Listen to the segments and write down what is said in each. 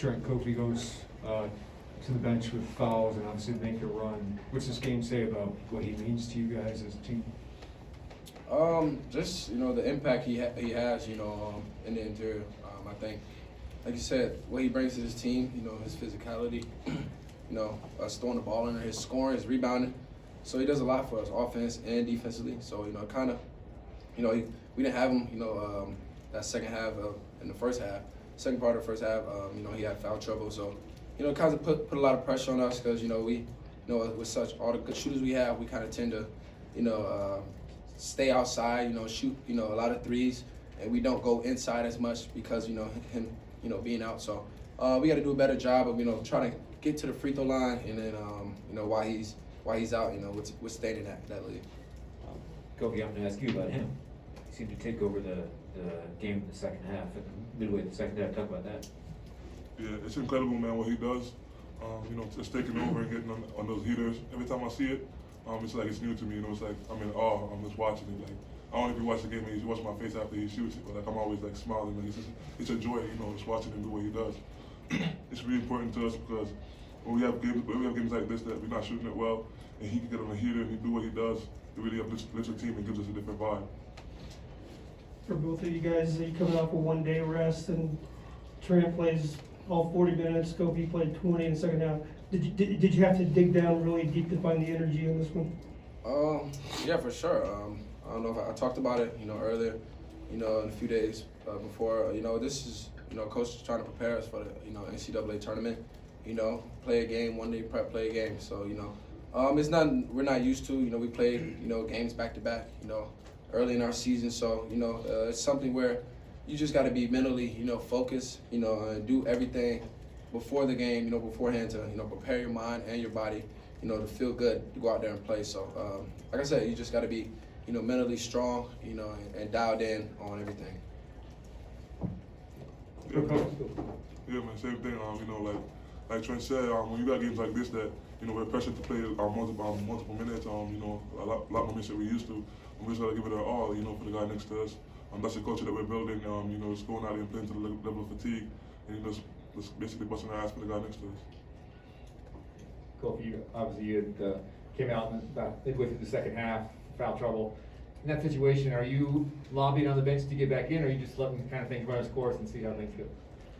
Trent Kofi goes to the bench with fouls and obviously make a run. What's this game say about what he means to you guys as a team? Just the impact he has in the interior. I think, like you said, what he brings to his team, his physicality, us throwing the ball in there, his scoring, his rebounding. So he does a lot for us, offense and defensively. So we didn't have him, that second half in the first half. Second part of the first half, he had foul trouble. So, it kind of put a lot of pressure on us because, we, with such all the good shooters we have, we kind of tend to, stay outside, shoot, a lot of threes, and we don't go inside as much because, him, being out. So we got to do a better job of, trying to get to the free throw line and then, while he's out, withstanding that lead. Kofi, I'm going to ask you about him. He seemed to take over the game in the second half, midway in the second half. Talk about that. Yeah, it's incredible, man, what he does. Just taking over and getting on those heaters. Every time I see it, it's like it's new to me. It's like I'm in awe. I'm just watching it. Like I don't even watch the game and you watch my face after he shoots it, but like I'm always like smiling. Like it's a joy, just watching him do what he does. It's really important to us because when we have games like this that we're not shooting it well, and he can get on the heater and he do what he does, it really uplifts the team and gives us a different vibe. For both of you guys, you coming off a one-day rest, and Trent plays all 40 minutes. Kofi played 20 in the second half. Did you have to dig down really deep to find the energy in this one? Yeah, for sure. I don't know if I talked about it, earlier, in a few days before. This is, coach is trying to prepare us for the, NCAA tournament. Play a game, one day prep, play a game. So, it's not, we're not used to, we play, games back to back, early in our season. So, it's something where you just got to be mentally, focused, and do everything before the game, beforehand to, prepare your mind and your body, to feel good to go out there and play. So, like I said, you just got to be, mentally strong, and dialed in on everything. Yeah, man, same thing. Like Trent said, when you got games like this that, we're pressured to play multiple minutes, a lot more minutes than we used to. We just got to give it our all, for the guy next to us. That's the culture that we're building, just going out there and playing to the level of fatigue, and just basically busting our ass for the guy next to us. Kofi, obviously you had, came out about midway through the second half, foul trouble. In that situation, are you lobbying on the bench to get back in, or are you just letting kind of things run its course and see how things go?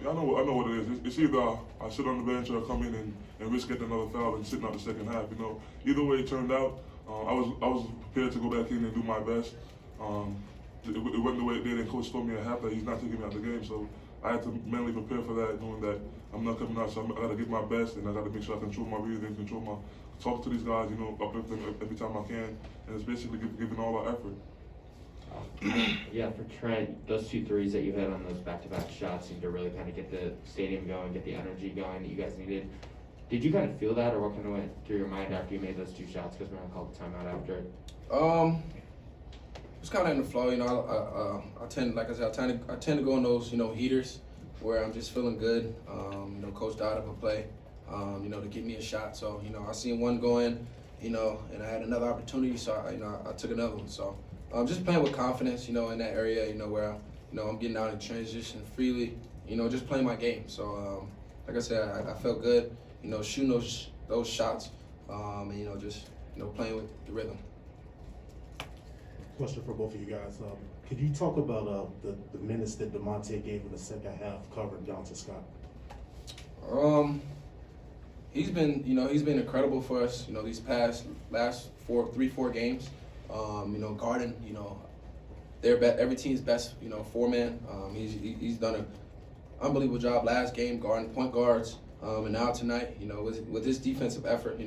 Yeah, I know what it is. It's either I sit on the bench or I come in and risk getting another foul and sitting out the second half. Either way it turned out, I was prepared to go back in and do my best. It went the way it did, and Coach told me at half that he's not taking me out of the game. So I had to mentally prepare for that, knowing that I'm not coming out. So I got to give my best, and I got to make sure I control my breathing, talk to these guys, uplift them every time I can, and it's basically giving all our effort. Yeah, for Trent, those 2 threes that you hit on those back-to-back shots seemed to really kind of get the stadium going, get the energy going that you guys needed. Did you kind of feel that, or what kind of went through your mind after you made those 2 shots? Because Maryland called the timeout after it. It's kind of in the flow, I tend to go in those, heaters where I'm just feeling good. Coach dialed up a play, to get me a shot. So, I seen one go in, and I had another opportunity, so I took another one. So, just playing with confidence, in that area, where, I'm getting out in transition freely, just playing my game. So, like I said, I felt good, shooting those shots, and, just, playing with the rhythm. Question for both of you guys. Could you talk about the minutes that DeMonte gave in the second half covering Jonathan Scott? He's been incredible for us, these last 4 games. Guarding, every team's best, 4-man. He's done an unbelievable job last game guarding point guards, and now tonight, with his defensive effort,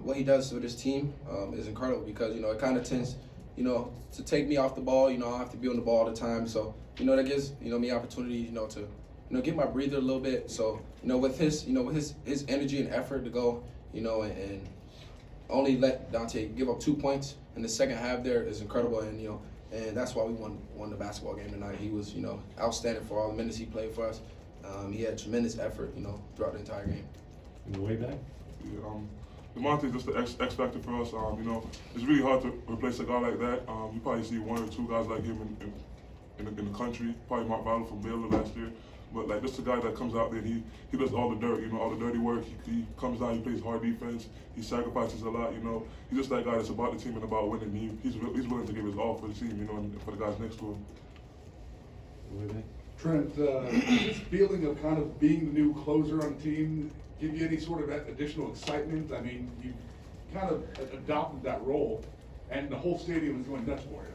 what he does with his team is incredible because, it kind of tends, to take me off the ball. I don't have to be on the ball all the time, so that gives me opportunity, to get my breather a little bit. So with his his energy and effort to go, and only let Dante give up 2 points in the second half there is incredible, and and that's why we won the basketball game tonight. He was outstanding for all the minutes he played for us. He had tremendous effort throughout the entire game. On the way back? Yeah, DeMonte's just the X factor for us. It's really hard to replace a guy like that. You probably see 1 or 2 guys like him in the country. Probably Mark Bottle from Baylor last year. But like, this is a guy that comes out there and he does all the dirt, you know, all the dirty work. He comes down, he plays hard defense, he sacrifices a lot, you know. He's just that guy that's about the team and about winning. He's willing to give his all for the team, you know, and for the guys next to him. Trent, this feeling of kind of being the new closer on the team give you any sort of additional excitement? I mean, you kind of adopted that role, and the whole stadium is going nuts for you.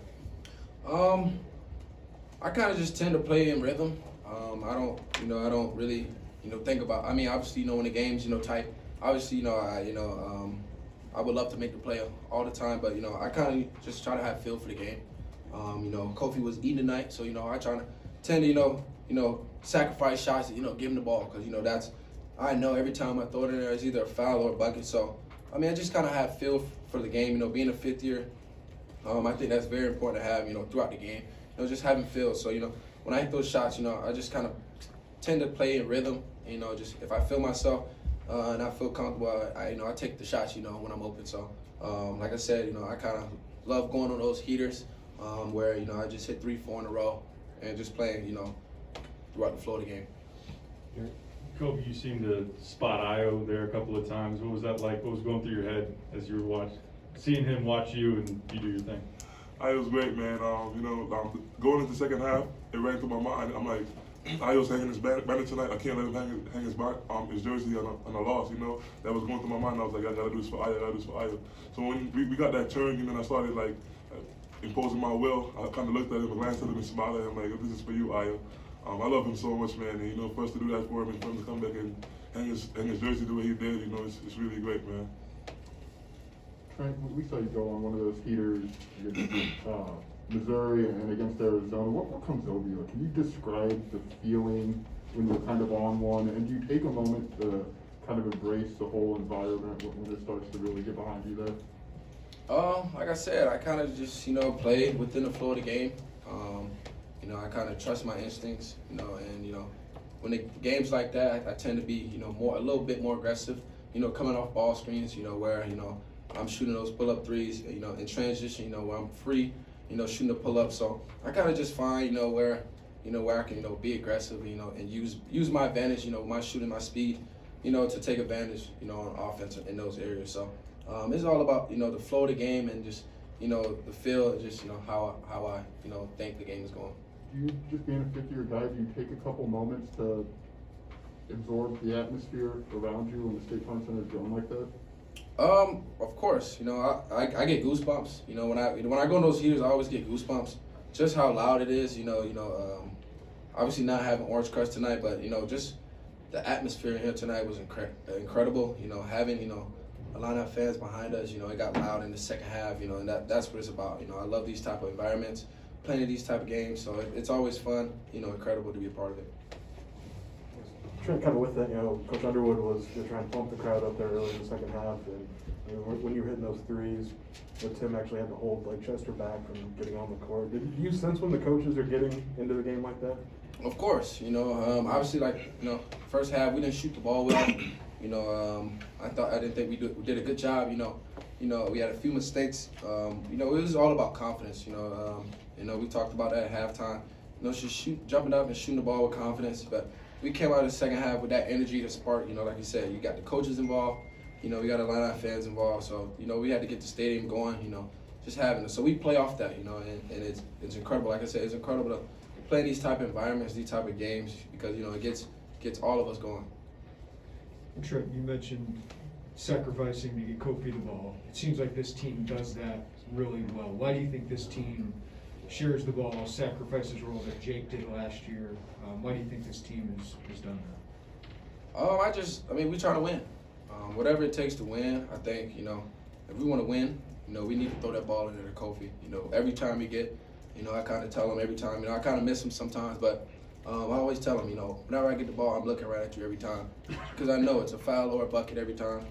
I kind of just tend to play in rhythm. I don't really, think about. I mean, obviously, when the game's, tight. Obviously, I would love to make the play all the time, but I kind of just try to have feel for the game. Kofi was eating tonight, so I tend to sacrifice shots, give him the ball, because that's. I know every time I throw it in there, it's either a foul or a bucket. So, I mean, I just kind of have feel for the game. Being a fifth year, I think that's very important to have, throughout the game. Just having feel. So, when I hit those shots, I just kind of tend to play in rhythm. Just if I feel myself and I feel comfortable, I take the shots, when I'm open. So, like I said, I kind of love going on those heaters where, I just hit 3-4 in a row and just playing, throughout the flow of the game. Kofi, you seemed to spot Io there a couple of times. What was that like? What was going through your head as you were seeing him watch you and you do your thing? It was great, man. Going into the second half, it ran through my mind. I'm like, Io's hanging his banner tonight. I can't let him hang his jersey on a loss, That was going through my mind. I was like, I gotta do this for Io, So when we got that turn, I started like imposing my will. I kind of looked at him, glanced at him, and smiled at him like, this is for you, Io. I love him so much, man. And, for us to do that for him and for him to come back and hang his jersey the way he did, it's really great, man. Trent, we saw you go on one of those heaters against Missouri and against Arizona. What comes over you? Can you describe the feeling when you're kind of on one? And do you take a moment to kind of embrace the whole environment when it starts to really get behind you there? Like I said, I kind of just, play within the flow of the game. I kind of trust my instincts, and, when the games like that, I tend to be, a little bit more aggressive, coming off ball screens, where, I'm shooting those pull-up threes, in transition, where I'm free, shooting the pull-up. So I kind of just find, where I can, be aggressive, and use my advantage, my shooting, my speed, to take advantage, on offense in those areas. So it's all about, the flow of the game and just, the feel, just, how I, think the game is going. Do you, just being a fifth-year guy, do you take a couple moments to absorb the atmosphere around you when the State Farm Center is going like that? Of course, I get goosebumps. When I go in those heaters, I always get goosebumps. Just how loud it is. Obviously not having Orange Crush tonight, but just the atmosphere in here tonight was incredible. Having a lot of fans behind us. It got loud in the second half. And that's what it's about. I love these type of environments, playing these type of games. So it's always fun. Incredible to be a part of it. Trent, kind of with that, Coach Underwood was trying to pump the crowd up there early in the second half, and when you were hitting those threes, Tim actually had to hold Chester back from getting on the court. Did you sense when the coaches are getting into the game like that? Of course, obviously, first half we didn't shoot the ball well. I didn't think we did a good job. We had a few mistakes. It was all about confidence. We talked about that at halftime. Just jumping up and shooting the ball with confidence, but. We came out of the second half with that energy to spark, like you said, you got the coaches involved, we got a lot of fans involved, so, we had to get the stadium going, just having it. So we play off that, and it's incredible. Like I said, it's incredible to play in these type of environments, these type of games, because, it gets all of us going. Trent, you mentioned sacrificing to get Kofi the ball. It seems like this team does that really well. Why do you think this team shares the ball, sacrifices roles that Jake did last year? Why do you think this team has done that? We try to win. Whatever it takes to win, I think, if we want to win, we need to throw that ball in there to Kofi. Every time we get, I kind of tell him every time, I kind of miss him sometimes, but I always tell him, whenever I get the ball, I'm looking right at you every time. Because I know it's a foul or a bucket every time.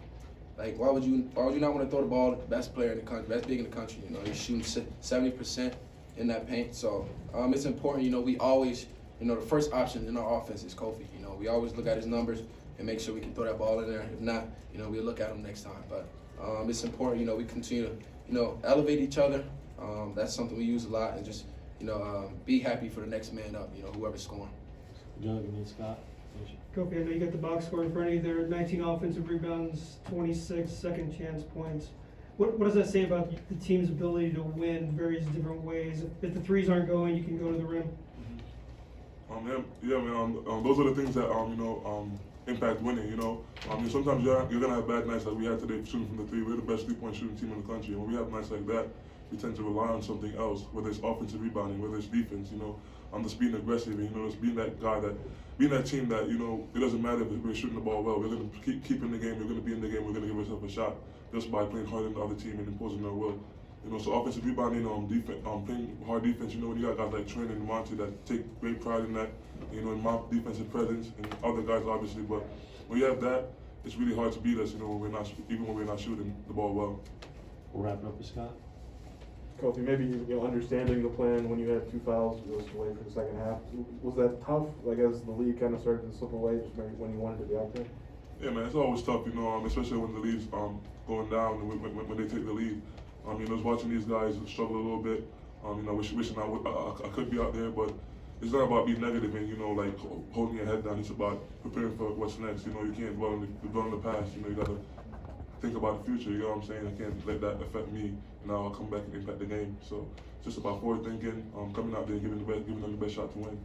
Like, why would you not want to throw the ball at the best player in the country, best big in the country? He's shooting 70% in that paint. So it's important, we always, the first option in our offense is Kofi. We always look at his numbers and make sure we can throw that ball in there. If not, we'll look at him next time. But it's important, we continue to, elevate each other. That's something we use a lot, and just, be happy for the next man up, whoever's scoring. Doug and then Scott. Finish it. Kofi, I know you got the box score in front of you there, 19 offensive rebounds, 26 second chance points. What does that say about the team's ability to win various different ways? If the threes aren't going, you can go to the rim. Yeah, man. Those are the things that impact winning. You know, sometimes you're gonna have bad nights like we had today shooting from the three. We're the best 3-point shooting team in the country, and when we have nights like that, we tend to rely on something else, whether it's offensive rebounding, whether it's defense. You know, just being aggressive, and just being that guy being that team that it doesn't matter if we're shooting the ball well. We're gonna keep in the game. We're gonna be in the game. We're gonna give ourselves a shot just by playing harder than the other team and imposing our will. So offensive rebounding, defense, playing hard defense. When you got guys like Trent and Monty that take great pride in that, in my defensive presence, and other guys obviously. But when you have that, it's really hard to beat us. When we're not, even when we're not shooting the ball well. We'll wrap it up with Scott. Kofi, maybe understanding the plan when you had 2 fouls, it was delayed for the second half. Was that tough? Like as the league kind of started to slip away, just maybe when you wanted to be out there. Yeah, man, it's always tough, especially when the lead's going down and when they take the lead. Just watching these guys struggle a little bit. Wishing I could be out there, but it's not about being negative and like holding your head down. It's about preparing for what's next. You can't dwell on the past. You gotta think about the future. You know what I'm saying? I can't let that affect me. Now I'll come back and impact the game. So it's just about forward thinking, coming out there, giving them the best shot to win.